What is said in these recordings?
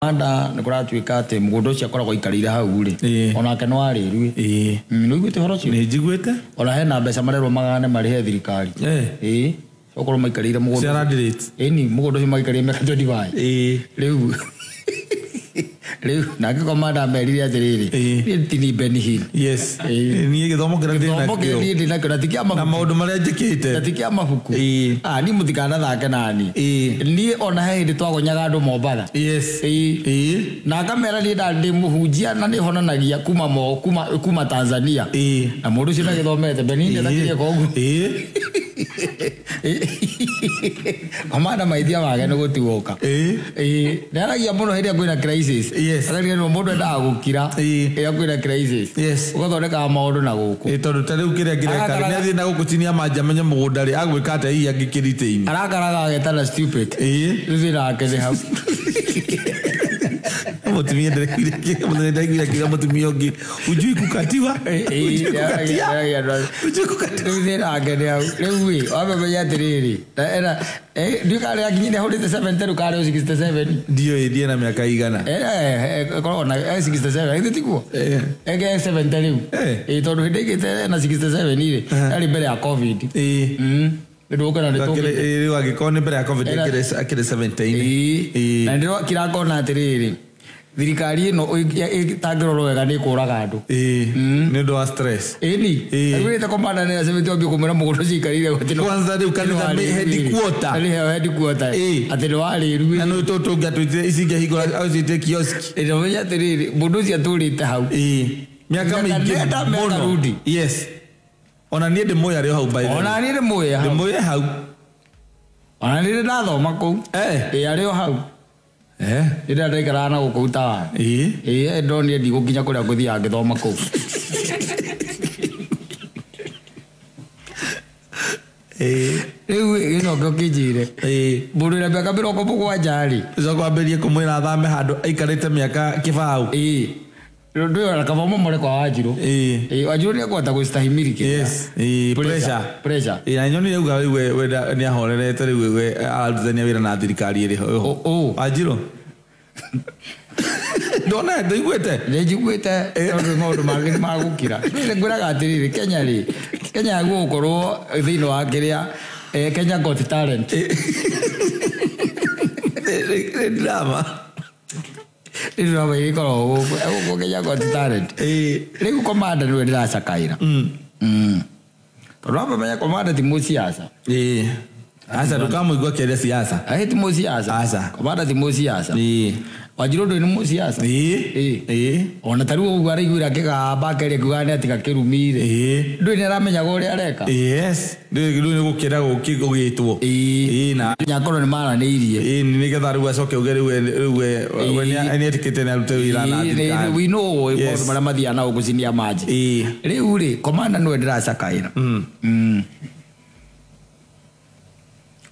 Anda nikuratuika ati mugondo ucio akoragwo ikarire hau ri onake no ariru no igwete horo cio ni njiguite ona hena mbeca marerwo magane marihe thirikari okorwo maikarire mugondo ni mugondo ucio maikarire meka 25 riu nake komanda merire atiriri tini benihil yes ni githomo kira na tikia na maundu maria njikite tikia mabuku ni mutikana thake nani ni ona hindi twagonyaga andu Mombatha yes na kamera ni ndi muhunjia na ni honanagia kuma Tanzania na mundu ucio na githomete benihil takiria kogu komanda maithia wage no gutiwoka ndaragia muno hindi kwina crisis akaria no mundu nda gukira kwina crisis ugathondeka maundu na guku tondu tariu kiria ngireka ni athii na gukutinia manja menye mugunda ri agwika ate hii angikirite-ini arakaraga agetana stupid thira akene hau mutumia ndire kira mutumia ungi ujui kukatiwa ujui kukatiwa thira akene hau riu wamenya atiriri ndikare akinyire hurite 70 kare 67 ndio idie na miaka igana korona 67 ite tikuo ege 70 riu tondu hindikite na 67 ire ari mbere ya covid ndio kana nditokire wagikone mbere ya covid akire 17 na ndio kirakona atiriri thirikari ino itangirorwo wega ni kuraga andu ni ndo stress ni agwite komanda ni asemete obio kumera mugondo cikarire gutino kwanza riu kanitha headquarter ati ndo wari ru na no toto ngatwite isinge higora azite kioski ndo menya atiriri mundu cia turite hau miaka mingi bono yes ona ni ndi moya rio hau by the ona ni ndi moya hau ona ni ndathoma ku ario hau ida ndaikara na gukuta ndoni ndi gukinya kuria nguthia ngithoma ku riu ino ngokijire mundu na miaka 70 ri ucokwambirie kumwira thame handu aikarite miaka kibau ndio akavoma mole kwa Wanjiru Wanjiru ni kwata kustahimili kile pressure ya nyoni uga we ni ahorerete riu we aluzania wira na thirikari iri Wanjiru ndona ndiguite ndo maundu mangi magukira nguraga atiriri Kenya gukorwo thino wa kiria Kenya Got Talent drama ino ba ikoro go Kenya Got Talent riu komanda ni ndira sakaira tondu menya komanda ti musiasa asa tukamwigua kiria siasa ti musiasa komanda ti musiasa Wanjiru ndo ni musiasa ona taru ugari gwira kigamba kere kugane atika kirumire ndo ni aramenya gore areka ndo ni gukira gukigitwo na nyakoro ni mara ni irie ni getha ru acoke ugeri we ni etikete na rute wira na thirikari we know mara mathia na ugucinia maji riu ri komanda no ndiracakaira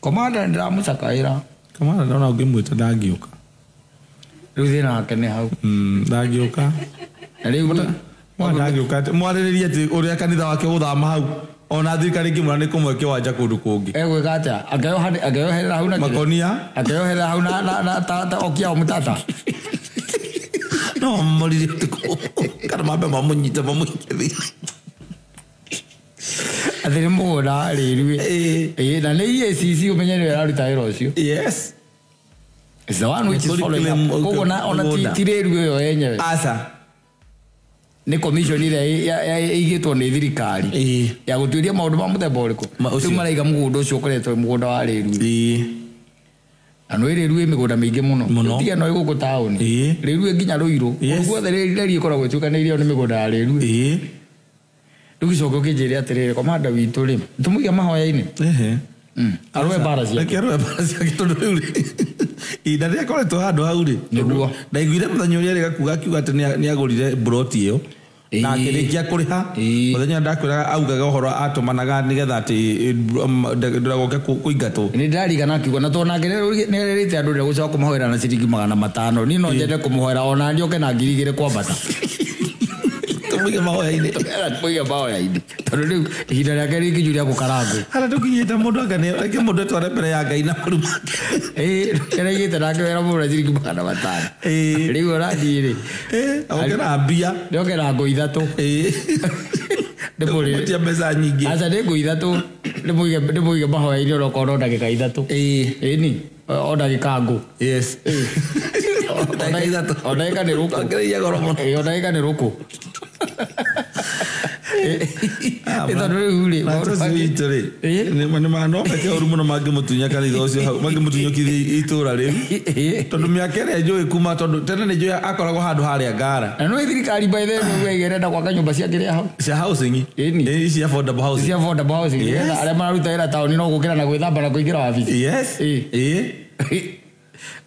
komanda ndiramucakaira komanda ndona ungimwita ndangiuka riu thina wake ni hau ndangiuka riu ndangiuka mwariririe ati uria kanitha wake guthama hau ona thirikari ngimura ni kumwe kiwanja kundu kungi egwika atia angeyoherera hau na makonia angeyoherera hau na ta okia mutata no morire tuko kana mambe mamunyite athiri mugunda riru na ni EACC umenye ni araruta wira ucio yes is the one which is following up kugona ona tiriru yo yenyewe asa ni commission ile igitwo ni thirikari ya gutuiria maundu ma muthemba uriku tumaraiga mugunda ucio ukoretwo mugunda wa riru ano ire riru migunda mingi muno tiga no iguku town riru nginya ruiru guothe riri ikoragwo tukaneirio ni migunda ya riru Dugicoka kijiri atirire komanda witu ri tumugia mahoya-ini arwe baracia kitondu riu ida ria koretwo handu hau ri niguo ndaiguire muthenya uria ri gakuga akiuga ati ni agurire broti iyo na akirikia kuriha muthenya ndakwiraga augaga uhoro atumanaga nigetha ati ndagoke kuingatwo ni ndarigana akiuga na tona ngere ni rite andu ri gucoka kumuhoera na ciringi 500 ni no njende kumuhoera ona ndioke na ngirigire kwambata Tumuige mahoya-inĩ. Tumuige mahoya-inĩ. Tondũ rĩu ihinda rĩake rĩkinyu rĩa gũkarangwo. Hara tũkinyĩte mũndũ reke mũndũ etware mbere ya Ngai na maru make. Kĩraigĩte nake wĩra mũndũ ciringi 500. Rĩu ũrathiĩ rĩ. Okera mbia. Ndokera ngũ 3. Ndĩmũrĩtie mbeca nyingĩ. Aca nĩ ngũ 3. Ndĩmũige mahoya-inĩ onokorwo ndagĩka 3. Ĩni. O ndagĩka ngũ. Yes. O ndagĩka nĩ rũkũ. Ongereire goro mũno. O ndagĩka nĩ rũkũ. Tondũ rĩu rĩ. Witũ rĩ. Nĩ manomete ũru mũno mangĩmũtunya kanitha ũcio hau. Mangĩmũtunyũkithia itũũra rĩu. Tondũ mĩaka ĩrĩa njũĩ kuma tondũ tene nĩ njũĩ akoragwo handũ harĩa Ngara. Na no thirikari by the way ĩgerenda gwaka nyũmba cia kĩrĩa hau. Cia housing. Cia affordable housing. Cia affordable housing. Arĩa mararuta wĩra taũni no gũkĩra na gwĩthamba na kũingĩra wabici. Yes.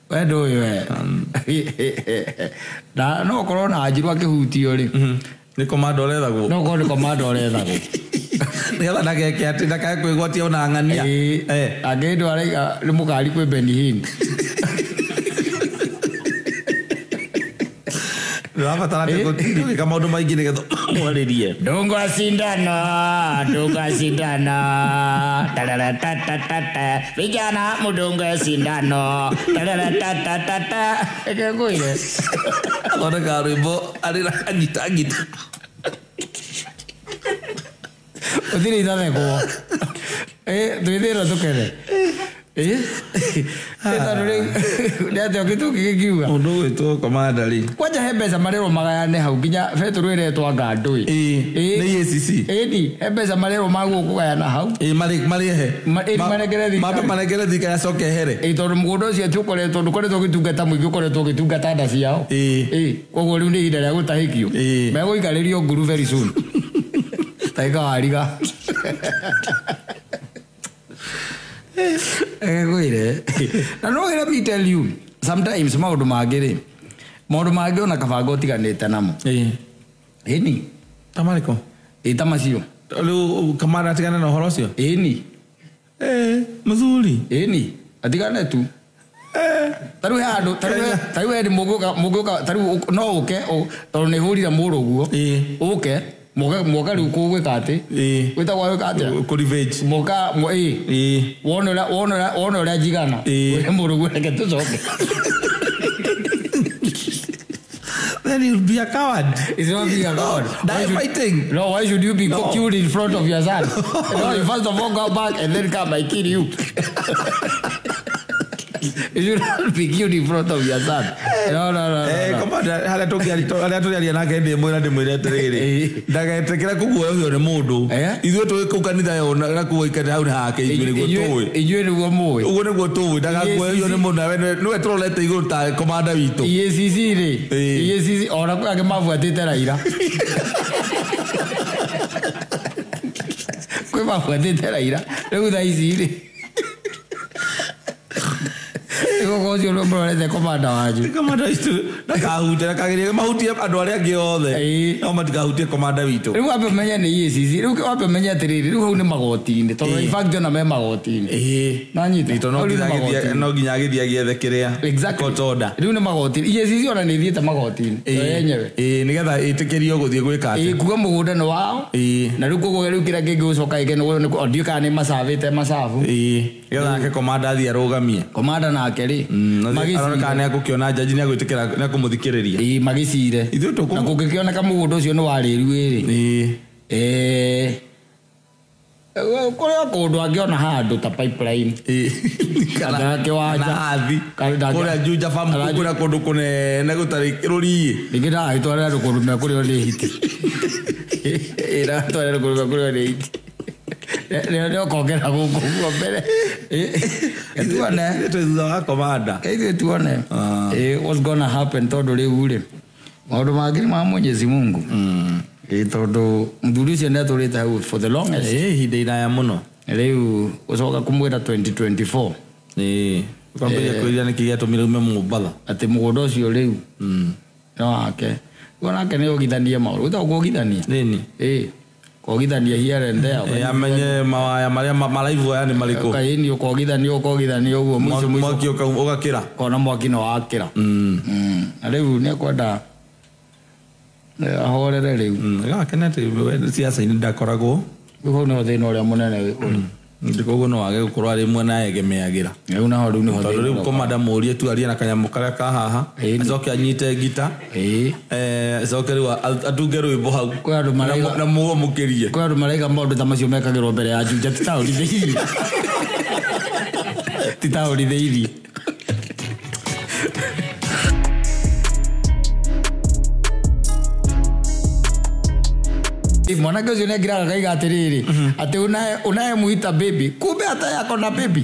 Wendo ũyũ na no korwo na Wanjiru akĩhutio rĩ. Nĩ komanda ũrethagwo. No korwo nĩ komanda ũrethagwo. Nĩgetha ndageke atĩ ndakae kwĩgwatia ona ng'ania. Angĩndwo araiga nĩ mũkari kwĩ Benny Rafatara gwĩka maũndũ maingĩ nĩgetha mwarĩrie. Ndunga cindano. Vijana mudunge sindano. Ekegũire. Thondeka rwĩmbo arĩ na kanyitangita. Ũthire ithathekwo. Twĩthĩra tũkene. Nĩatĩ ũgĩtũkikiuga mũndũ gwĩtwo komanda rĩ kwanja he mbeca marĩrwo magayane hau nginya Petro ĩretwa ngandũĩ nĩ ACC he mbeca marĩrwo maguo kũgayana hau marĩhe manengere thika yacoke here tondũ mũgũnda ũcio tũkoretwo ndũkoretwo ũgĩtungata mũingĩ ũkoretwo ũgĩtungata nda ciao koguo rĩu nĩ ihinda rĩa gũtahĩkio megũikarĩrio nguru very soon taika wariga na no let me tell you sometimes maũndũ mangĩ ona kabanga ũtiganĩte namo ĩni tamarĩko ta macio rĩu kamara atigane na ũhoro ũcio ĩni mũthuri ĩni atigane tu tarĩu he handũ tarĩu he mũgĩũka tarĩu no ũke tondũ nĩ hũrire mũrũ ũguo ũke Moka rĩu kũgwĩka atĩ gwĩtagwo wĩka atĩa kũrivage moka wona ũrĩa njigana wĩ mũrũguo reke tũcoke. Then you'll be a coward. It's not being a coward. Die fighting. No, why should you be killed in front of your son? No, you first of all go back and then come I kill you. You should not be killed in front of your son. No. Come on, hala tũgĩaria nake ndĩmwĩre atĩrĩrĩ ndagaetekera kũguoyohio nĩ mũndũ ithuĩ tũĩ kũu kanitha na kũgũikare hau hake inyuĩ nĩguo mũĩ ũguo nĩguo tũĩ ndagaguoyohio nĩ mũndũ nawe nĩwe tũrorete igũrũ ta komanda witũ EACC rĩ EACC ona kwĩ angĩ mabuatĩte Raila kwĩ mabuatĩte Raila rĩu thaa ici rĩ Gogocio no mrorete komanda wanyu. Komanda witũ ndakahute ndakagerie mahutie andũ arĩa angĩ othe. No matikahutie komanda witũ. Rĩu wambe menye nĩ EACC. Rĩu wambe menye atĩrĩrĩ rĩu hau nĩ magoti-inĩ. Tondũ in fact ona me magoti-inĩ. Na nyita. No nginya agĩthiĩ agĩethe kĩrĩa. Court order. Rĩu nĩ magoti-inĩ. EACC ona nĩ ithiĩte magoti-inĩ. Yenyewe. Nĩgetha ĩtĩkĩrio gũthiĩ gwĩka atĩ. Kuga mũgũnda nĩ wao. Na rĩu koguo rĩu kĩrĩa kĩngĩ gũcoka ĩke nĩ ndiũ kana nĩ macabĩte macabu. Nĩgetha ake komanda athiĩ arũgamie. Komanda nake rĩ magĩcira nĩ agũkĩona jaji nĩ agwĩtĩkĩra nĩ akũmũthikĩrĩria magĩcire na kũngĩkĩoneka mũgũnda ũcio nĩ warĩru kũrĩa kũndũ angĩona handũ ta pipeline kana kĩwanja kũrĩa Juja farm kũrĩa kũndũ kũnene gũtarĩ rũriĩ ningĩ ndagĩtwarĩra andũ kũndũ me kũrĩa nĩ hiti ndagĩtwarĩra kũndũ me kũrĩa nĩ hiti Leo kongera gugu mbere. Tuone thutha wa komanda. Tuone. What's gonna happen tondu riu ri. Maundu mangĩ ma Mwenyezi Mungu. Tondu mthuri ũcio nĩ atũrĩte hau for the longest. Ihinda iraya mũno. Rĩu ũcoka kumwĩra 2024. Kwambĩrĩria kwĩrĩa nĩkĩ gĩatũmire ume Mũmbatha. Atĩ mũgũnda ũcio rĩu. No wake. Wonake nĩ ũgithanie maũndũ. Ũtagwo ũgithanie. Nĩni. Kogithania here and there. Amenye mawaya marĩa malaivu aya nĩ marĩkũ. Kaini ukogithania ũguo mwico mwaki ũgakĩra. Kona mwaki no wakĩra. Rĩu nĩ kwenda ahorere riu kenete siasa ini ndakoragwo uko no thina uria munene ndikogo no age gukorwo ari mwana egemeagira una horu ni horu riu komanda murie tu aria na kanyamu karia ka haha acoke anyite gita acoke riu atunge rwimbo hau kwa andu maraiga na muo mukirie kwa andu maraiga maundu ta macio mekagirwo mbere ya junja titauritheirie titauritheirie mwana kazi unagira kaiga atiriri ati unaye muita baby kumbe hata yako na baby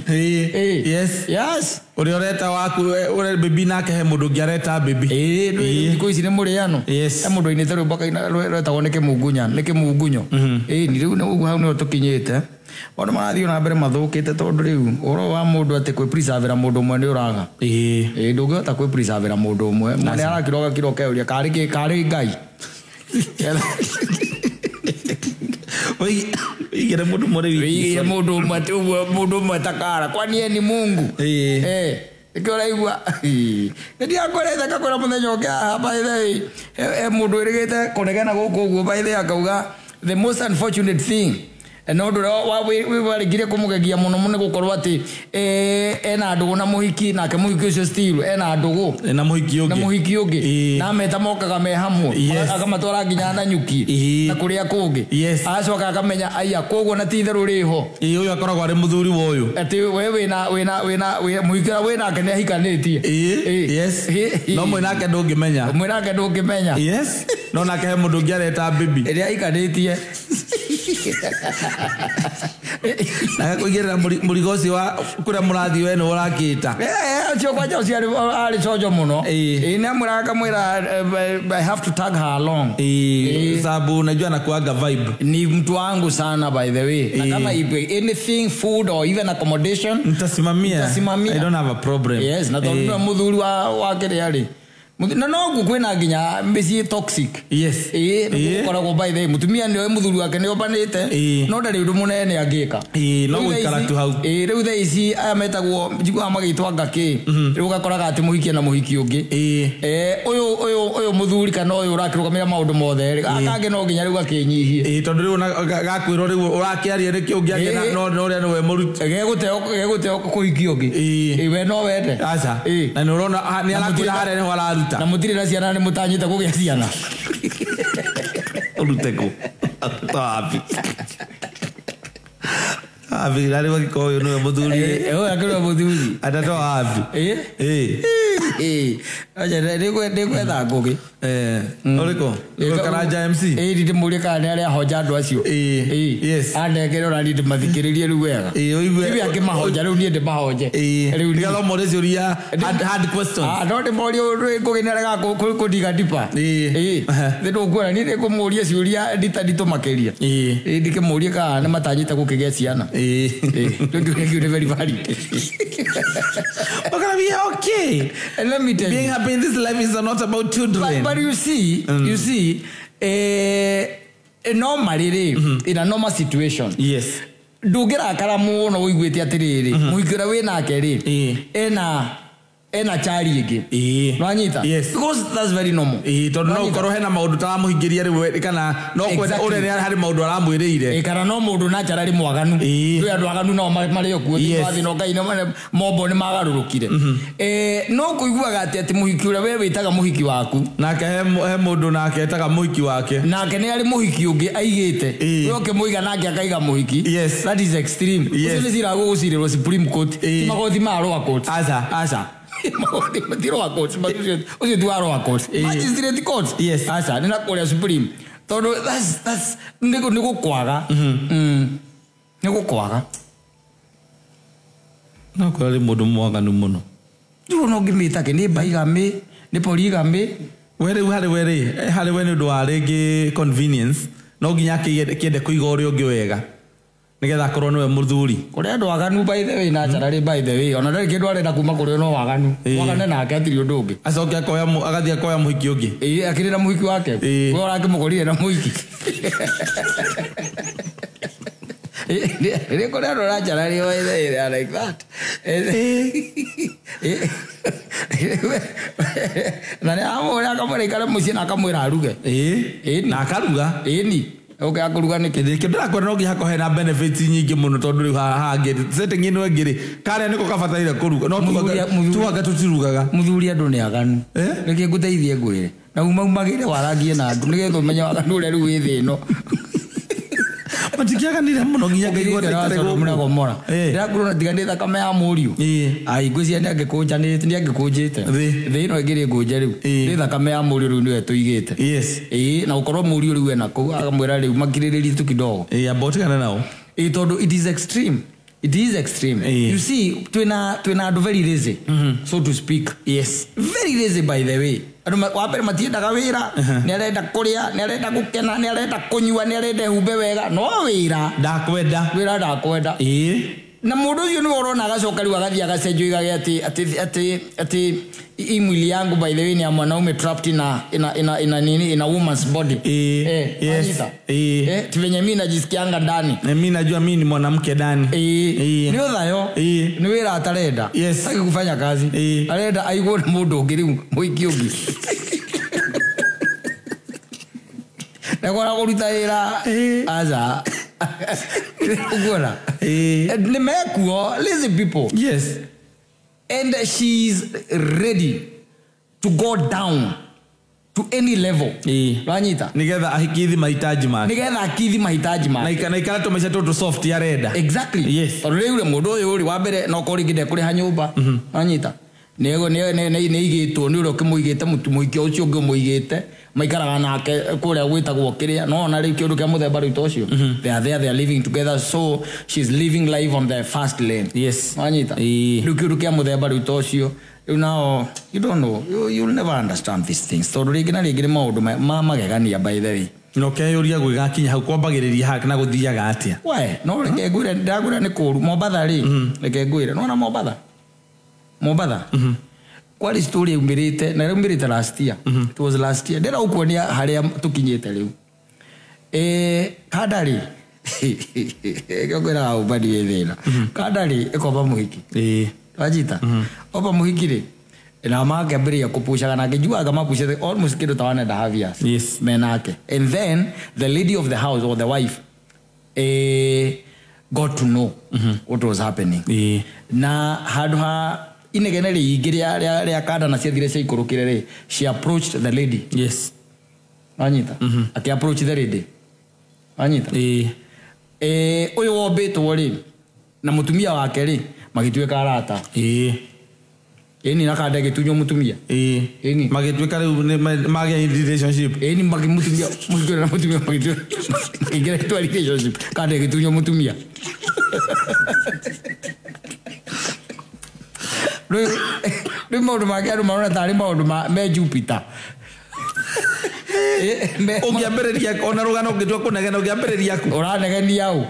yes uri oreta waku uri baby nake he mundu ngiareta baby ndiko ici ni muriano mundu ini taru baka ina reta woneke mugunya neke mugunyo ni riu na ugu hau ni tukinyite wandu marathio na mbere mathukite tondu riu oro wa mundu ati kwi preserve mundu mwe ni uraga ndungihota kwi preserve mundu mwe mwana arakiroga kiroka uria kari ngai Igere mundu mwatakara kwani ni Mungu ikora igwa ndia koreza kakora muthenya oke hapa ile mundu irigite konegana guku guo by the akauga the most unfortunate thing no ndo we barigire kumugegia muno gukorwa ati ena ndugu na muhiki nake muhiki ucio still ena ndugu na muhiki ungi na meta mokaga me hamwe akamatwara nginya na nyuki na kuria kungi acoka akamenya aya koguo na titheru riho uyu akoragwo ari muthuri wa uyu ati we na muhikira we nake ni ahikanitie no mwe nake ndungimenya no nake he mundu ngiareta baby iria ahikanitie na kuigirira murigo ucio wa kuria murathi we no urakita acio kwa jao ciari ari cojo muno ina muraka mwira I have to tag her along sababu unajua nakuaga vibe ni mtu wangu sana by the way na kama anything food or even accommodation nitasimamia I don't have a problem yes na tondu muthuri wa kire ari na no gukwena nginya mbeci toxic koragwo by the mutumia ni muthuri wake ni obanite no ndari undu munene angika no gwikara tu hau riu tha ici aya metagwo njigwa magitwa ngaki riu gakoraga ati muhiki na muhiki ungi uyu muthuri kana uyu urakirugamira maundu mothe akange no nginya riu gakinyihie tondu riu gakwiro riu urakiaria riki ungi agena no ria ni we muruti geguteo kuhiki ungi we no wete acha na ni urona ni arakira hare ni wala na mutiri na ciana ni mutanyite kugia ciana uruteko tapi nari wakiko yo no muthuri akiro muthuri atato api aja ndegwetha ngugi uriko karanja MC ndite murie kana ari ahoja andu acio andekere ora ndite mathikiririe riu wega ibi akimahoja riu ndite mahoje riu ndigalo morezi uria hard question ndote morio ngugi neraga kudiga dipa ndio kuona ni kumuria ciuria ndito makeria ndike murie kana matanyite gukigia ciana ndio very valid okay let me tell you, being happy in this life is not about children but you see normally in a normal situation ndugira karamu no uiguite atiriri muhikira we nake ri ena chari igi nwanyita because that's very normal tondu no ukorwo hena maundu ta muhingiria ri kana no kwenda urere hari maundu aramwirire kana no mundu na charari mwaganu twi andu aganu no mari okuo thibathi no ngai no mombo ni magarurukire no kuiguaga ati muhiki ure we witaga muhiki waku nake he mundu nake etaga muhiki wake nake ni ari muhiki ungi aigite yoke muiga nake akaiga muhiki that is extreme ucio zira guguciriro Supreme Court magoti ma Lower Court asa matiro wa court ucio duaro wa court magistrate court asa nina kuria Supreme tondu that's niko kwaga niko kwaga no kwari mundu mwaganu muno ndio no ngimita ke ni baigame ni polygamy hari we ndu wa rigi convenience no nginya kiende kuiga uri ungi wega nigetha korwo niwe muthuri kuria andu aganu by the way na charari by the way ona ndari kindu arenda kuma kuria no waganu wagane nake atiri undu ungi acoke agathia koya muhiki ungi akirira muhiki wake we urakimugorire na muhiki kuria andu aracharari like that Na ne amora akamwira ikara muciĩ na akamwira aruge na akaruga ni okay akuruga nĩ kĩndũ kĩndũ ndakora no nginya kohe na benefits nyingĩ mũno tondũ rĩu haha ngĩrĩ setting ĩno ĩngĩrĩ kare nĩko kabataire kũruga no tuaga tũtirugaga mũthuri andũ nĩ aganu reke ngũteithie ngwĩre na umagĩre warangie na andũ nĩgetha ũmenye waganu ũrĩa rĩu wĩ thĩ ĩno matikiaganire muno nginya ngaigua ndĩragũra mũragomora ndĩrakũrwo tiganĩ thakame ya mũriũ ngwĩcia nĩ angĩkũnjĩte thĩ ĩno ĩngĩrĩ ngũnje rĩu nĩ thakame ya mũriũ rĩu nĩwe tũigĩte na gũkorwo mũriũ rĩu ena kũu akamwĩra rĩu makirĩrĩrie tu kidogo ambotigana nao tondũ it is extreme. It is extreme. You see, twina andũ very lazy, so to speak. Yes. Very lazy by the way. Andũ wapere matiendaga wĩra, nĩ arenda kũrĩa, nĩ arenda gũkena, nĩ arenda kũnyua, nĩ arenda humbe wega, no wĩra. Wĩra ndakwenda. Na mũndũ ũcio nĩ ũrona agacoka rĩu agathiĩ agacenjio igage atĩ imwili yangu by the way ni ya mwanaume trapped in a woman's body. Yes. Venye mimi najisikianga ndani. Mimi najua mimi ni mwanamke ndani. Ni uthayo. Ni wĩra atarenda. Saki kufanya kazi. Arenda aigwo na mũndũ ũngĩ rĩu mũiki ũngĩ. Nakora kũruta wĩra aza. Ugora. Ni mekuo lazy people. Yes. And she's ready to go down to any level. Wanyita. Nigetha ahikidhi mahitaji make. Na ikara tumesha toto soft ya reda. Exactly. Yes. Rĩu ule mũndũ ũyũ uri wambere no kũringithia kũrĩ ha nyũmba. Wanyita. Nĩ igĩtwo nĩ ũrĩa ũkĩmũigĩte mũikio ũcio ũngĩ mũigĩte maikaraga nake kũrĩa gwĩtagwo kĩrĩa no na rĩu kĩndũ kĩa mũthemba rĩu tocio they are living together, so she's living life on the fast lane. Yes. Wanyita. Rĩu kĩndũ kĩa mũthemba rĩu tocio rĩu now you don't know, you'll never understand these things tondũ rĩngĩ na rĩngĩ nĩ maũndũ magegania by the way. No keyũria gwĩgakinya hau kwambagĩrĩria haka na gũthiaga atĩa no reke ngwĩre ndagwĩra nĩ kũru Mombatha rĩ reke ngwĩre no na Mombatha kwari story umirite na umirite last year. It was last year. Ndera ukuonia haria tukinyete riu kadari ngogera ubadi wethera kadari ekoba muhiki wajita oba muhiki ri na make abiri yakupushaga na ngejua kama pushe almost kido tawana da havias. Yes. Menake and then the lady of the house or the wife got to know what was happening. Na hadha inegeneri igiria ria kada na cia thire cia ikurukire ri she approached the lady. Yes. Wanyita aki approach the lady wanyita uyu wombitwo ri na mutumia wake ri magituika arata ni nakada gitunyo mutumia ni magituika riu mage relationship ni magi mutumia mugire na mutumia magituika igire tu relationship kada gitunyo mutumia Rĩu maũndũ make andũ marona tarĩ maũndũ me Jupiter. Ũngĩambĩrĩria ona rũgano ũngĩtua kũnegena ũngĩambĩrĩria ku ũranegenia ũ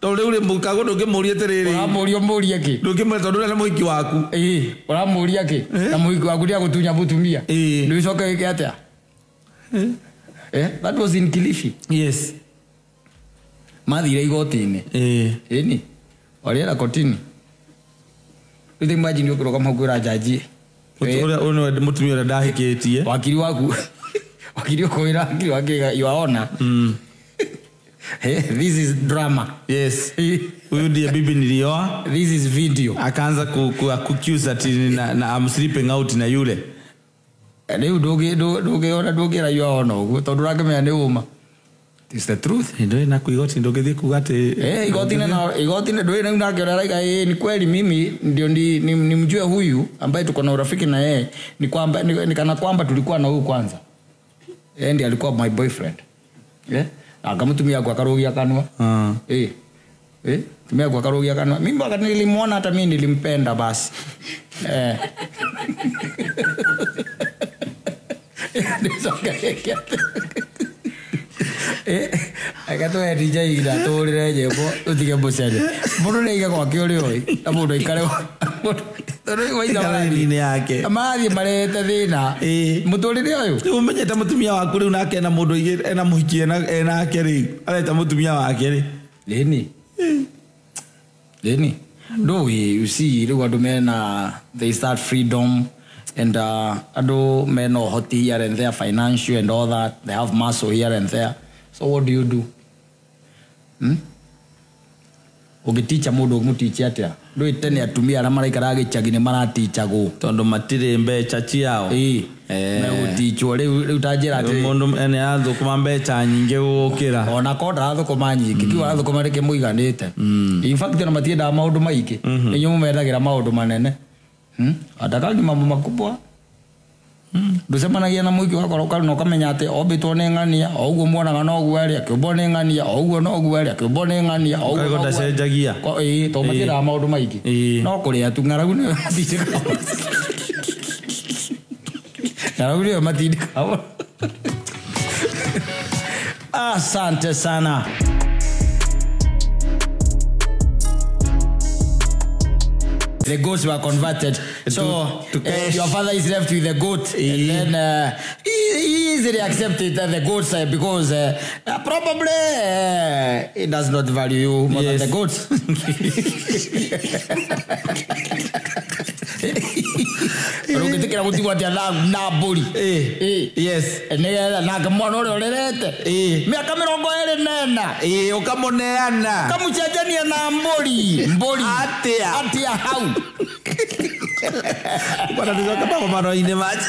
tondũ rĩu mũkago ndũngĩmũria atĩrĩrĩ ũramũria kĩ ndũngĩmũria tondũ ũrĩa nĩ mũhiki waku ũramũria kĩ na mũhiki waku nĩ agũtunya mũtumia ndũicoke wĩke atĩa that was in Kilifi. Yes. Mathire igoti-inĩ ni warĩera kotini rĩu imagine ũkĩroga mahũkwĩra jaji ũrĩa mũtumia ũrĩa ndahikĩtie wakiri waku wakiri ũkwĩra wakiri wakĩga you are honor. This is drama. Yes. Huyu ndiye bibi nilioa. This is video. Akaanza kuaccuse ati na I'm sleeping out na yule. Leo doge you are honor uguo tondu rakemenya nĩ uma. It's the truth. Ndio na kuigoti ndio githii kugate igoti ndio ina unakera like ni kweli mimi ndio nimjue huyu ambaye tuko na urafiki na yeye ni kwamba nikana kwamba tulikuwa na huyu kwanza. Yeye ndiye alikuwa my boyfriend. Akamtumia kwa karogia kanwa. Tumia kwa karogia kanwa. Mimi wakati nilimuona hata mimi nilimpenda basi. Akatoa DJ ira torire jebo utige bosere mundu neiga kwa kiori oi na mundu ikare toro waida wali ni yake amathi marete thina muturire uyu umenyete mutumia waku riu nake na mundu igire ena muhikie na ake ri areta mutumia wake ri leni No, you see, they start freedom, and ado men know hot here and there, financial and all that. They have muscle here and there. So what do you do? Teacher modo teacher atia. Do it tene atumia na maraikara gicagine maraticha go. Tondo matire mbe chachi yao. Me uticho riu utajira ati mundu ene athukuma mbeca nyingi gukira. Ona koda athukuma nyingi kiwa athukuma reke muiganite. In fact na matienda maundu maiki. Enyu mumeragira maundu manene. Atakagi mambo makubwa. Dusemanagia na muiki wakoroka no kamenya ati obitwo ni ngania oguo mwonaga no gwari akibwo ni ngania oguo no gwari akibwo ni ngania oguo no ndacenjagia to matira maundu maiki no kuria tu ngaragu ni matindika ngaragu ni matindika asante sana. The goats were converted. So your father is left with the goat. And then he easily accepted the goats because probably he does not value you more than the goats. Yes. Para dizoka baba maro ine maji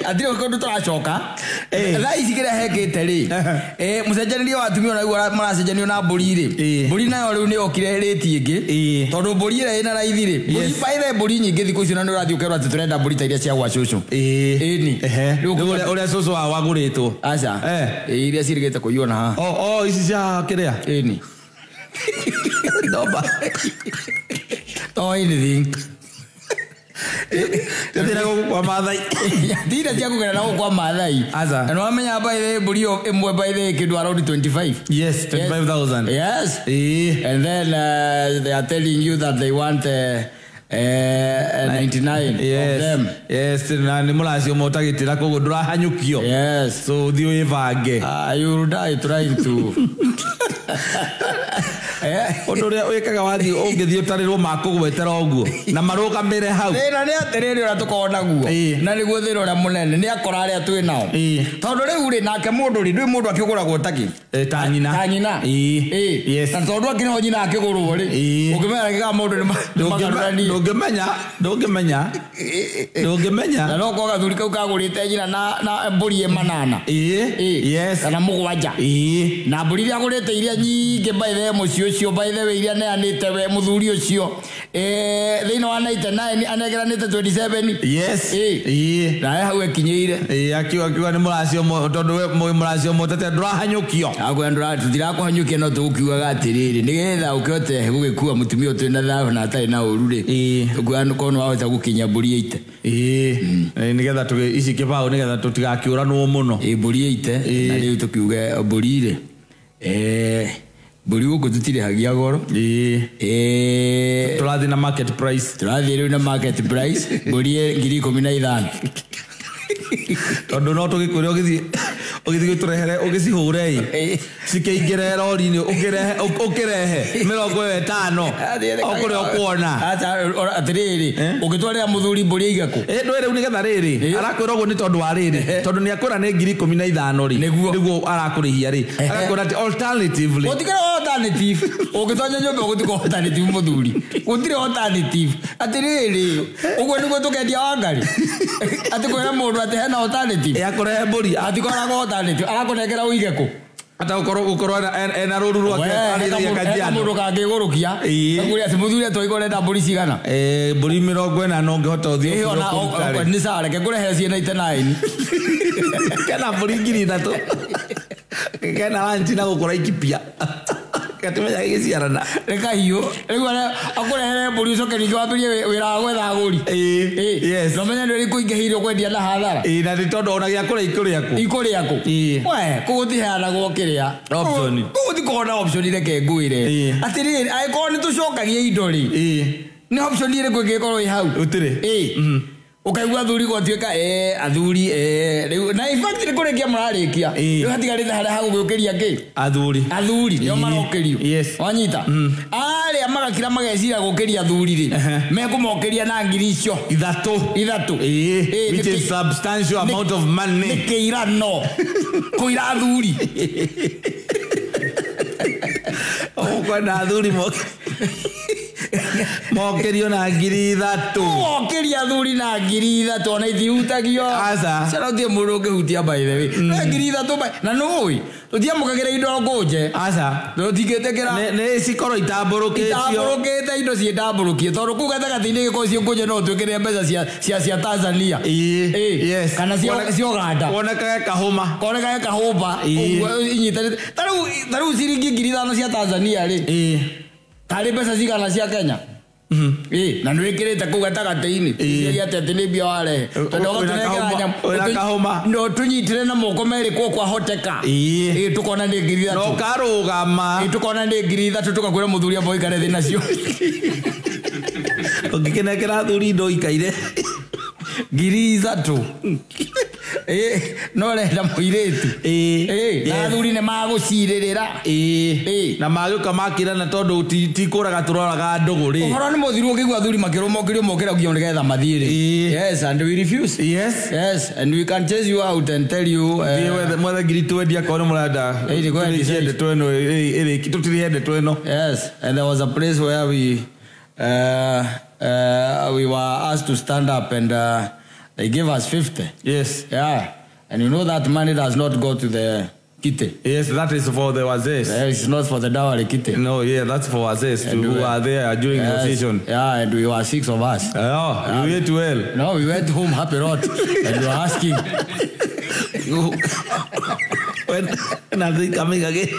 adiro ko turacoka tha isikira hekete ri mucenjaniri wa atumia na igwa maracenjanio na mburi ri mburi nayo riu ni okire reti ingi tondu mburi ire ina raithi ri mburi baire mburi nyingi thiku icio na ni urathi ukerwa ati turenda mburi ta iria cia gwa cucu ni ure cucu wa waguritwo aca iria cirigite kuiona ha ici cia kiria ni doba anything. Tira kwa madai. Tira cia kugera na kwa madai. Aza. And wamenya by the burio emwe by the kidu around 25. Yes, 25,000. Yes. And then they are telling you that they want 99 yes. of them. Yes, na ni mulacio motagitira kogo ndura hanyukio. Yes. So dio evange. You will die trying to. Ondoria wekaga wathi ungithio tarirwo makugwetera oguo na maruka mbere hau na ni atiriri ora tukona guo na niguo thira ora munene ni akora aria twi nao tondu riu ri nake mundu ri ndui mundu akiguragwo taki tanyina yes na tondu akino nyina akigurwo ri ukimera kiga mundu ni ndungimenya na no koga thuri kau kagurite nyina na mburi manana yes na mugwanja na mburi ria agurite iria nyingi by the mucio cio by the way iria neanite we muthuri ucio thini wa 99 anegeranite 27 yes na hau ekinyeire akiwa ni muracio tondu we muracio motete ndurahanyukio agwe ndirakuhanyukia no tukiugaga atiriri nigetha ukiote gugikua mutumia utu na thahu na atari na ururi tukuana kono wahota gukinya mburi ite nigetha tuge ici kibao nigetha tutigakiuranwo muno mburi ite na riu tukiuge mburi ri mburi guku tutire hagia goro turathi na market price turathi riu na market price mburi 15,000 tondu no tugikwire ugithi turehere ugicihure cikeingire rori-ini ukirehe 50 okuri okuona atiriri ugitwarira muthuri mburi igaku ndwe riu nigetha riri arakwira uguo ni tondu wa riri tondu ni akwira ni 15,000 ri niguo arakurihia ri agakwira ati alternatively utikira alternative ugitonya nyumba gutiko alternative muthuri gutire alternative atiriri uguo niguo tukendia wangari atikwira mundu ati hena alternative yakurehe mburi atikora alternative arakunengera uige ku ata ukorwo ena ruru rwake arithia kajiano mundu kangigurukia nguri ati muthuri atoigorenda mburi cigana mburi 40 no ngihota uthio ni sare ke kurehe ciena 99 kana mburi 3,000 kana wanti na gukora ikipia katumenya giciarana reka hiyo riu akurehere mburi ucoke ringi wambirie wira wa gwetha aguri yes no menya ndiri kuingihirio kwendia na hathara na ni tondu ona giakura ikuri yaku we kuguthihana gwokiria option kuguthikona option reke nguire atiriri aiko ni tucokagie indo ri ni option ire kwingikorwo i hau utire ukaigua thuri gwatuika athuri riu na in fact ni kurekia murarikia riu hatigarite haria hagugiukiria ki athuri nio marokirio yes wanyita aria aya magakira magecira gukiria thuri ri mekumokeria na ngiri icio ithatu which is substantial amount of money keirano kuira thuri kwa na thuri mokerio na ngiri ithatu mokeria thuri na ngiri ithatu ona ithiutagio asa cero thie mundu ngihutia by the way ngiri ithatu na noi tuthia mukagira indo nguje asa tutingetekera ne cikoro itamburukite indo citamburukie tondu ku gatagathini giko cio nguje no twikire mbeca cia Tanzania yes kana cio Uganda wonekaga kahumba inyitanite taru ciringi ngiri ithano cia Tanzania ri tari pesa cigana cia Kenya na nwikirite ku gatagateini iria tetene bia wale ndo tunyitire na moko meri kwa hoteka tukona ni ngiri ithatu no karugama tukona ni ngiri ithatu tukakwira muthuri abo ikare thina cio ugikenekera thuri ndo ikaire ngiri ithatu no renda muiretu na thuri ne maguciririra na maguka makira na tondu ti kuraga turoraga nduguri uhoro ni muthiru ukigwa thuri makirumokirio mokiragio nigetha mathiri yes and we refuse yes and we can chase you out and tell you mwethe ngiri twendia kono murada ende tweno tutiriende tweno yes and there was a place where we were asked to stand up and they gave us 50. Yes. Yeah. And you know that money does not go to the kite. Yes, that is for the wazes. It's not for the dowry kite. No, yeah, that's for wazes who are there during the season. Yeah, and we were 6 of us. Oh, you went well. No, we went home happy lot. And we were asking. When are they coming again?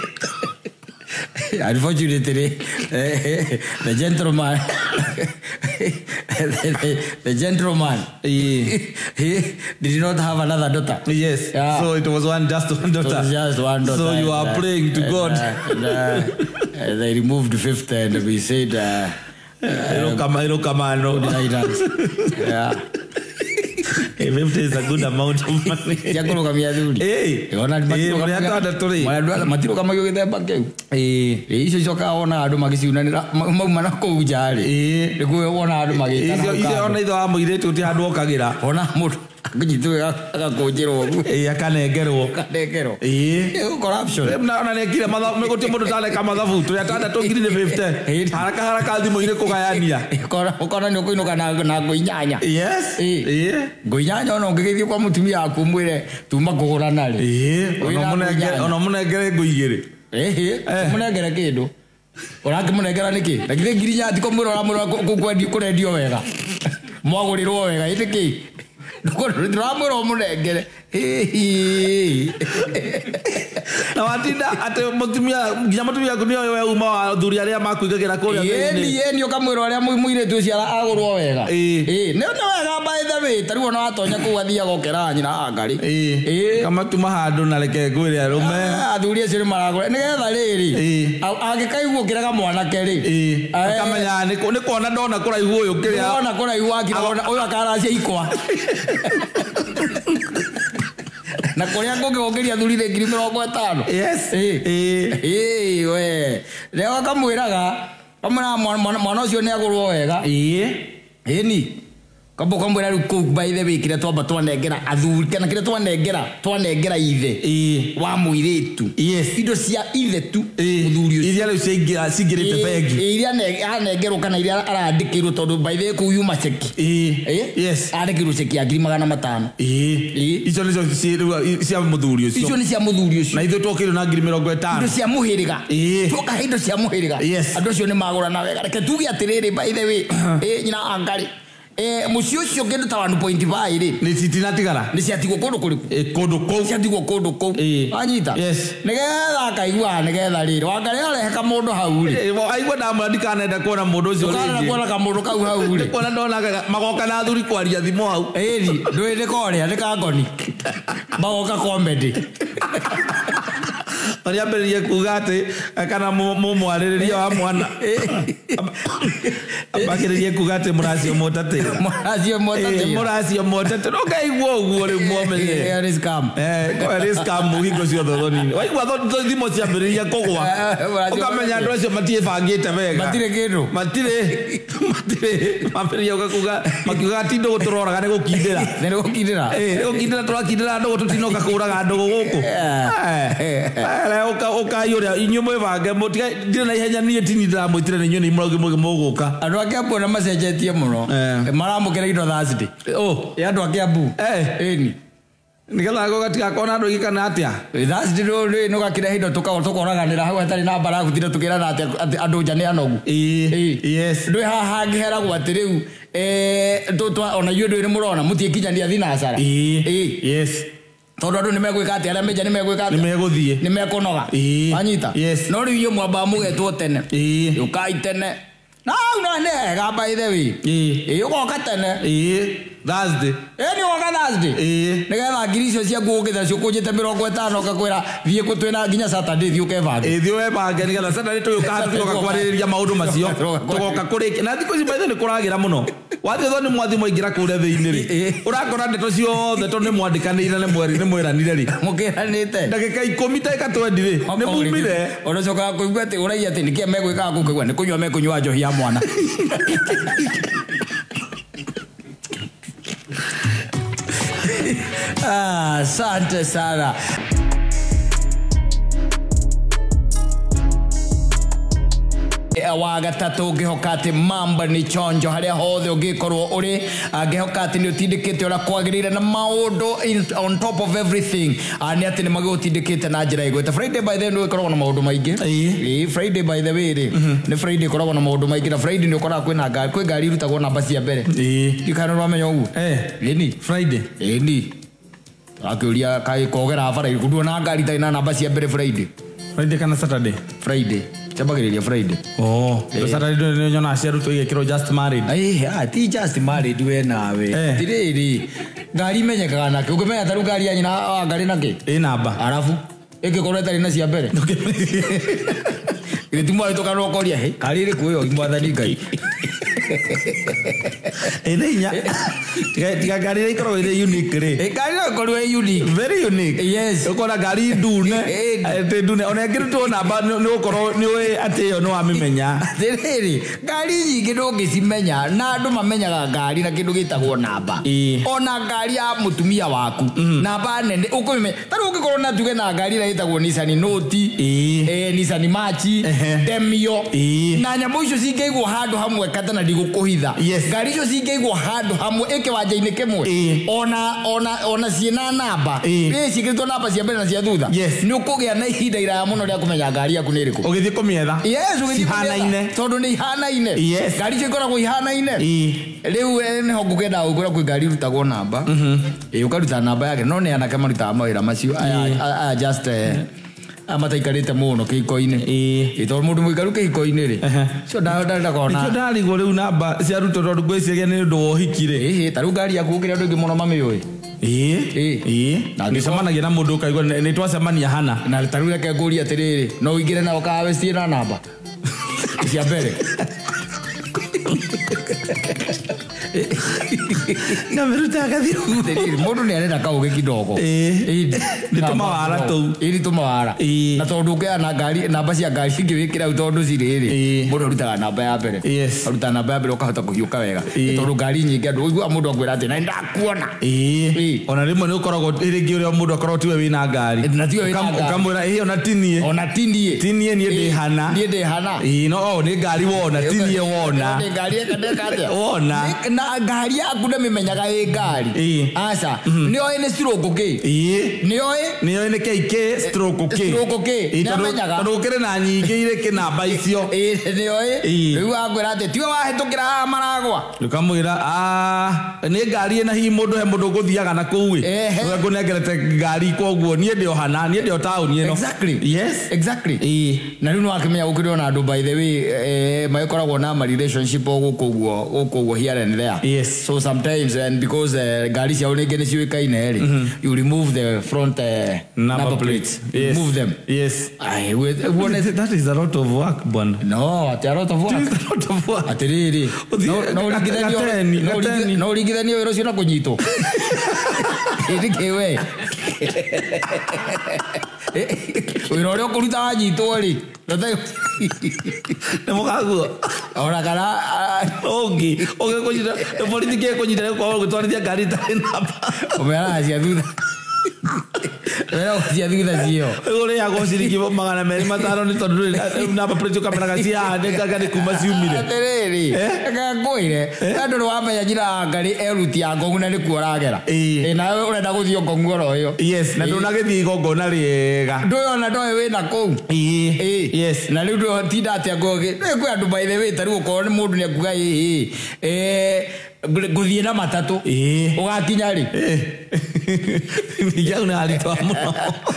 Unfortunately, the gentleman, the gentleman, he did not have another daughter. Yes, yeah. So it was just one daughter. It was just one daughter. So you are praying to God. They removed 50 and we said, it'll come on. Yeah. 50 is a good amount of money. Yakuru kamia thuri. Matiro kama yo githemba kiu. Icio coka ona andu magiciunanira mauma na kuu njari. Niguo wona andu magitana. Icio ona itho wa muiretu ti andu okagira. Ona mundu nginyitwe agakunjirwo gu. Akanengerwo. Corruption. Na nekire mathabu meguti mundu tale kama mathabu tu atanda tungiri ni 50. Haraka thimu ire kugayania. Ukona ni kuinuka na ngoinyanya. Yes. Ngoinyanya ono ngigithio kwa mutumia aku mwire tuma kugurana ri. Ona munengere ngoigire. Munengere kindu. Orake munengera niki? Lakini ngiri nyati ko mwiro ramuro kurendio wega. Mwagurirwo wega itiki. Ramuro munengere. Na watinda ate mutumia kunio wewe uma wa thuri aria makuigagira kuria ni ukamwiro aria muire tu cia agurwo wega ne wega by the way tari wona watonya ku athia gokera nyina angari kama tuma handu na reke ngwire arume athuri acio maragura nigetha riri angikaigwo kiraga mwana keri akamenya ni kuona ndona kuraihu uyu kiria ndona kuraihu akira uyu akaracia ikwa na kuria ngogiongeria thuri de 50. Yes. We leo kamwiraga kamwana mwana ucio ni agurwo wega ni kambo kamwira ku by the way kire twamba twanengera athuri kana kire twanengera ithe wa muiretu indo cia ithe tu muthuri ucio iria reu cingirite bengi iria anengerwo kana iria arandikirwo tondu by the way ku yuma cheki yes arandikirwo cheki ya 500. Icio nicio cia muthuri ucio icio ni cia muthuri ucio na ithu twokirwo na 50. indo cia muhiriga twoka indo cia muhiriga andu acio ni magura na wega reke tugi atiriri by the way nyina angari mucio cio kindu ta 1.5 ri ni citinatigara ni ciatigwo kundu kuriku kundu kou ciatigwo kundu kou anyita nigetha akaigua nigetha riri wangari areheka mundu hau ri aigua ndamura ndikanenda kuona mundu ucio ringi kuona ka mundu kau hau ri kuona ndona magoka na thuri kwaria thimo hau ndwi ndikoria ndikangoni magoka comedy Maria beria kugate kana mumwaririria wa mwana. Abakiria kugate Ruracio motate. Ruracio motate. No kaigwo uguo ri muomenye. Here is come. Here is come mugingo cio thoroni. Waigwa thimo cia beria kugwa. Ukamenya andu acio matie bangite wega. Matire kindu. Matire. Maberia ugakuga makiuga tindo guturoraga ni gukindira. Ni gukindira. Gukindira turakindira andu tutinoka kuraga andu guku. Okay, you're in your bag. Didn't I have any tinida with the union Mogoka? I don't get one of my Jetiamono. Maramo Kerito last day. Oh, Yadwakabu. Eh, Nicolago Ticona, you can atia. That's the road, no Akira took out Tokora and I was now Barak together at Adojaniano. Yes, do you have Hera what to do? On a Yudu Morona, Mutiki and Yadina. Yes. Todo ni mego ikate ala meja ni mego ikate ni mego die ni mego noga anyita yes no ri yo mwaba mu geto tene yo kai tene na ne ga ba ide wi yo ko ka tene that's the ni ko ka that's the ne ga ba girisho cia gukitha cio kujite 50 kakwira thie ko twina nginya Saturday thio ke ba thio e ba ngeni ga Saturday to yo ka tuka kwariria maundu macio tugoka kuriki na thiko cibaithe ni kuragira muno wathi thoni mwathi moingira kure thiini ri urakora ndeto cio theto ni mwandikanire ni mwiranire ri mukiranite ndagika 10 ta 20 ri ni mumire unacoka kuigua ati uraia ati nikie megwika gukigwa ni kunywa mekunywa njohi ya mwana asante sana. Wa gatatu ngihokati mamba ni chonjo haria hothe ungikorwo uri ngihokati ni utindikite ora kwagirira na maundu on top of everything ani ati ni magutindikite na njira igwete Friday by the way ikoragwo na maundu maingi Friday by the way ni Friday ikoragwo na maundu maingi na Friday ni ukoraga kwina ngari kwi ngari irutagwo namba cia mbere ikano ramenya ugu ni Friday ni akiuria kai kogera bara ikudu na ngari ta ina namba cia mbere Friday kana Saturday Friday Chabagiriria Friday. Oh, Saturday no nyona aciaru to igekiro just married. Ti just married we nawe. Tiriri. Ngari menyekaga nake. Ukimenya taru ngari ya nyina ngari nake. Namba. Arafu igikorwo tari na cia mbere. Ile timu alitoka rokoria ngari iri kuyo imwathani ngai. Enya. Tiga ngari ikorwo iri unique ri. Ngari ikorwo unique. Very unique. Yes. Ukora ngari ndune. Ate ndune ona ngirutwo namba ni ukorwo ni we ate yo no amimenya. Tiriri. Ngari nyingi ndungicimenya na andu mamenyaga ngari na kindu gitagwo namba. Ona ngari ya mutumia waku. Namba nene ukumenya. Taru ungikorwo na tuge na ngari ira gitagwo Nissan Note. Nissan March. Demio. Na nyambo icio cingeigwo handu hamwe Kata na gukuhitha ngari icio cingeigwo handu hamwe ikiwanja-ini kimwe ona ciina namba ciikitwo namba cia mbere na cia thutha ni ukugia na ihinda iraya muno ria kumenya ngari yaku ni iriku ugithie kumietha ihanaine tondu ni ihanaine ngari icio ikoragwo ihanaine riu niho ngukenda gukora kwi ngari irutagwo namba ukaruta namba yake no ni anake marutaga mawira macio aya just amataikarite muno kihiko-ini tondu mundu muikaru kihiko-ini ri cio ndarenda kona cio ndarigwo riu namba cia ruto tondu ngwiciria ni undu wa uhiki ri taru ngari yaku ukire andu ingi muno mamiui na ngicemanagia na mundu ukaigua ni twacemania hana na taru reke nguria atiriri no uingire nao kawe ciina namba cia mbere na meruta kathiru mundu ni arenda kauge kidogo ni tumawara tu iri tumawara na tondu ke na ngari namba cia ngari ngivikira tondu ciriri mundu rutaga namba ya mbere ruta namba ya mbere ukahota kuhiuka wega tondu ngari nyingi andu igua mundu angwira ati na ndakuona ona rimwe ni ukoragwo ringi uria mundu akorwo tiwe wina ngari na tiwe wina ngari ukamwira ona tinie ni ndi hana no ni ngari wona tinie wona ni ngari ekadeka wona na ngari yaku ndamimenyaga ĩ ngari aca nĩoĩ nĩ stroke kĩ nĩoĩ nĩ KK stroke kĩ nĩamenyaga tondũ gũkĩrĩ na nyingĩ irĩ kĩnamba icio nĩoĩ rĩu angwĩra atĩ tiwe wahĩtũkĩra haha maragwa ũkamwĩra nĩ ngari ĩna hihi mũndũ he mũndũ ũgũthiaga na kũu ngũnengerete ngari koguo niĩ ndĩ o hana niĩ ndĩ o taũni ĩno exactly na rĩu nĩwakĩmenya gũkĩrĩ ona andũ by the way magĩkoragwo na ma relationship gũkũ ũguo here and there there. Yes. So sometimes, and because gari cia one gene ciweka ineri, you remove the front number plates. Yes. Remove them. Yes. That is a lot of work, bwana. No, it's a lot of work. It is a lot of work. Atiriri. No rigithania wero cio na kunyito. Irikiwe. Wero ro kuruta wanyito ri. Nemokaguo. Ora kana oge kunyita. Politiki kunyita kwa gutwarithia ngari tari namba. Omera cia thutha. Wero cia thutha cio. Ore ya gociriki magana meri matano ni tondu namba plate kamera gacia ndeka gari kuma ciumire. Atiriri. Ngakũire. Andũ wamenya njira ngari eruti ya ngongu na nĩkuo ũragera. Nawe ũrenda gũthio ngongu oro ĩyo. Yes, na ndũnagĩthiĩ igongona rĩega. Ndũyona ndoe wĩna kũu. Yes, na rĩu ndũtinda atĩa ngogi. Kwĩ andũ by the way tarĩ gũkorwo nĩ mũndũ nĩakuga gũthiĩ na matatũ. Ũgakinya rĩ? Nĩgĩa una arito mũno.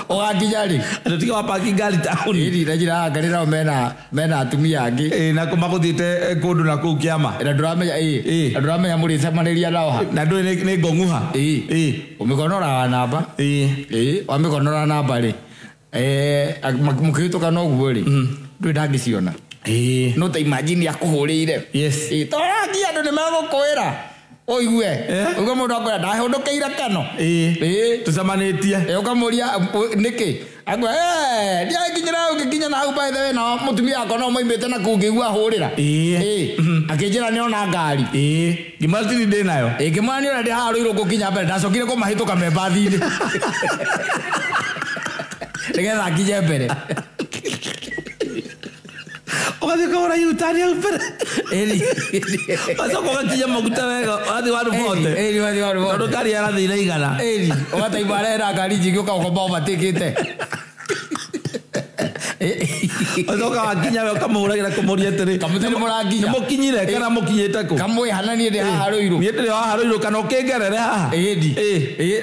Ũgakinya rĩ? Andũ tiga wa parking ngari taũni. Na njĩra ngari nao mena atumia angĩ. Na magũthiĩte kũndũ na kũu kĩama. Na ndũramenya mũrĩcemanĩria nao ha. Na ndũĩ nĩ ngong'uha. Ũmĩkonoraga namba. Wamĩkonora namba rĩ. Mũkĩhĩtũka noguo rĩ. Ndũĩ ndangĩciona. No ta imagine akũhũrĩire. Yes. Toragia andũ nĩmegũkwĩra. Oigue. Uga mũndũ akwĩra ndahũndũkĩire kano. Tũcemanĩtie. Ũkamũria nĩkĩ? Agwa ndiakinyira ũgĩkinya na hau by the way na mũtumia akwa no moimĩte na kũu ngĩigua hũrĩra. Akĩnjĩra nĩona ngari. Ngĩmatiri ndĩ nayo. Ngĩmwĩra nĩona ndĩ haha rũirũ gũkinya mbere ndacokire kũmahĩtũka me mbathi-inĩ. Nĩgetha akinye mbere. Ogathiĩ kũgũra yutani hau mbere. Wacoka ũgakinya maguta wega wathiĩ warubote. Tondũ ngari yarathiire igana. Ũgataimba arera ngari njingĩ ũkaũkomba ũmatĩkĩte. Wacoka wakinya we ũkamũhũragĩra kũmũria atĩrĩ. Nĩ mũkinyire kana mũkinyĩte kũ? Kamwĩ hana niĩ ndĩ haha rũirũ. Niĩ ndĩ haha rũirũ kana ũkĩngerere haha.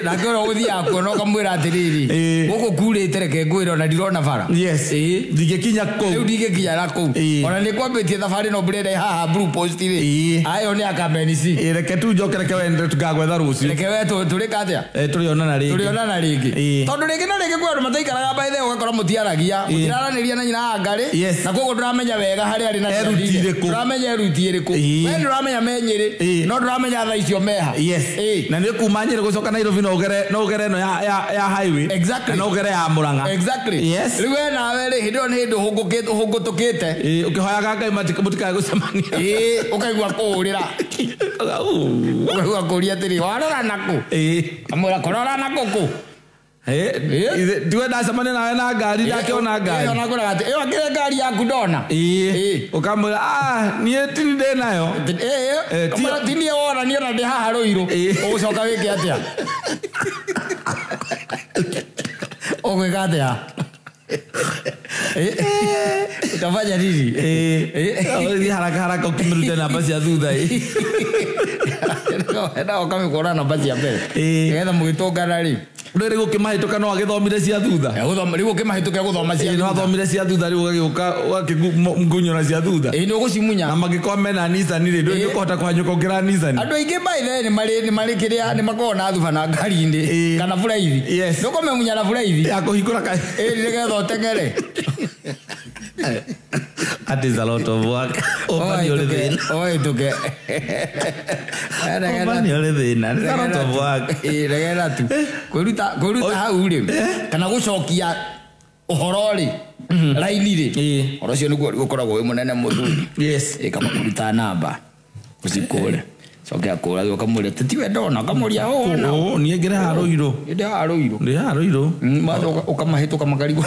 Nake ũrĩa ũgũthiaga kuona ũkamwĩra atĩrĩrĩ. Gũkũ kurĩte reke ngwĩre ona ndirona bara. Yes. Ndingĩkinya kũu. Rĩu ndingĩkinya na kũu. Ona nĩ kwambĩtie thabarĩ no mbũrĩre haha Blue Post rĩ. Ayo nĩ akamenici. Reke tu njoke reke wende tũkagwetha rũciũ. Reke we tũrĩka atĩa? Tũrĩonana rĩngĩ. Tondũ rĩngĩ na rĩngĩ kwĩ andũ mataikaraga by the way ũgakora mũtiaragia. Mũtiraranĩria na nyina ngari. Na koguo ndũramenya wega harĩa arĩ na erutire kũ. Ndũramenya eruti ĩrĩkũ. We ndũramenya menyĩrĩ. No ndũramenya thaa icio meha. Yes. Na nĩ kuma Nyĩrĩ gũcoka Nairobi no ũgere ĩno ya highway. Exactly. Na ũgere ya Mũrang'a. Exactly. Yes. Rĩu we nawe rĩ hĩndĩ ĩyo nĩ hĩndĩ ũhũngũtũkĩte. Ũkĩhoyaga Ngai mũtikae gũcemania. Ũkaigua kũũrĩra. Ũkaigua kũũria atĩrĩ warora nakũ. Kamwĩra kũrora nakũ. Ndiwe ndacemania nawe na ngari ndakĩona ngari. Ona ngũraga atĩ ĩyo akĩrĩ ngari yaku ndona. Ũkamwĩra niĩ tini ndĩ nayo. Tini wona niĩ ona ndĩ haha rũirũ. Ũgũcoka wĩke atĩa? Ũgwĩka atĩa? Utafanya nini? Haraka ukimrudia namba cia thutha. Na ukamikora namba cia mbere. Ngetha mũgĩtũngana rĩ. Ndĩrĩ gũkĩmahĩtũka no agĩthomire cia thutha. Rĩu ũkĩmahĩtũka gũthoma cia thutha. Nĩ wathomire cia thutha rĩu ũgagĩũka ũgakĩngunyũra cia thutha. Nĩ ũgũcimunya. Na magĩkorwo mena Nissan rĩ ndũĩ ũkũhota kũhanyũka ũkĩra Nissan. Andũ aingĩ by the nĩ marĩ kĩrĩa nĩ makoragwo na thuba na ngari-inĩ kana buraithi. Yes. Ndũkũmemunya na buraithi. Ya kũhingũra kaĩ. Nĩgetha ũteng'ere. That is a lot of work. Oĩtũke. Obani ole thĩna. It's a lot of work. Regera tu. Kwĩruta hau rĩ. Kana gũcokia ũhoro rĩ. Raini rĩ. Ũhoro ũcio nĩguo ũkoragwo wĩ mũnene mũthuri. Yes. Kama kũruta namba. Ũcikũre. Cokia kũra gĩoka mũrĩ tĩtiwe ndona kamũria hona. Niĩ ngĩre haha rũirũ. Ndĩ haha rũirũ. Ndĩ haha rũirũ. Ũkamahĩtũka makarigwo.